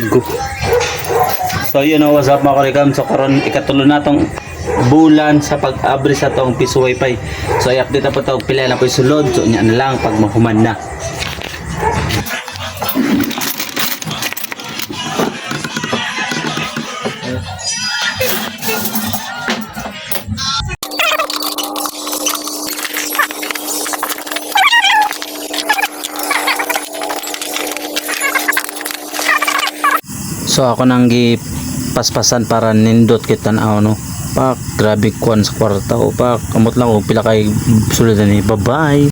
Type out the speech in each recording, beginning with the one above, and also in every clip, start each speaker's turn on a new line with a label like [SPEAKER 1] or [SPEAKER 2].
[SPEAKER 1] Go. So you know what's up mga kalikam. So karon ikatulo na tong bulan sa pag-abri sa tong piso wifi. So i-update na po ito pila na po sulod. So nya na lang pag mahuman na. So ako nang paspasan para nindot kita na no. Pak grabe kwan sa kwarta o pak kamot lang og pila kay sulod ni. Bye-bye.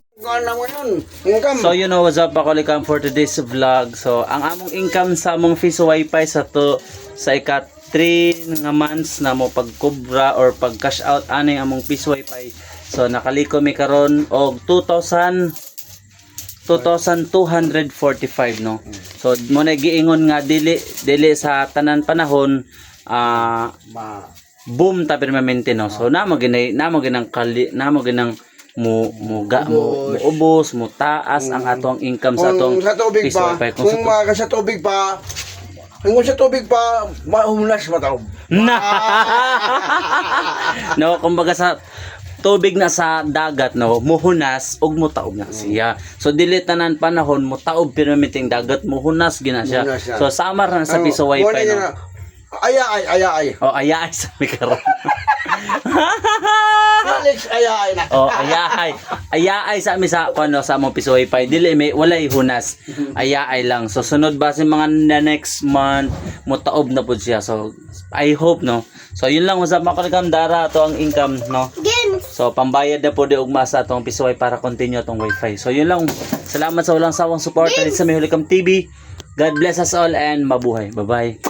[SPEAKER 1] So you know what's up ako likam for today's vlog. So ang among income sa among piso wifi sa to sa ika 3 nga months na mo pagkobra or pag cash out ani among piso wifi. So nakaliko mi karon og 2,245 no. So mo na giingon nga dili sa tanan panahon boom ta permanente no. So namo ginang mo ubos mo taas ang atong income sa atong piso wifi.
[SPEAKER 2] Kung sa tubig pa kung sa tubig pa mahunas mataob.
[SPEAKER 1] No, kumbaga sa tubig na sa dagat no, muhunas og mutaob na siya. So dili tanan panahon mutaob permanenteng dagat muhunas gina siya. So samar na sa piso wifi no.
[SPEAKER 2] Ay.
[SPEAKER 1] Oh, ayay sa mikro.
[SPEAKER 2] Alex, ay na.
[SPEAKER 1] Oh, ayay sa mi sa kuno sa among piso wifi. Dili may walay hunas. Ayay lang. So sunod ba sa mga next month mutaob na pud siya. So I hope no. So yun lang usap makulikam dara to ang income no. So pambayad na po di ugma sa atong piso wifi para continue atong wifi. So yun lang. Salamat sa walang sawang support sa Mihulikam TV. God bless us all and mabuhay. Bye-bye.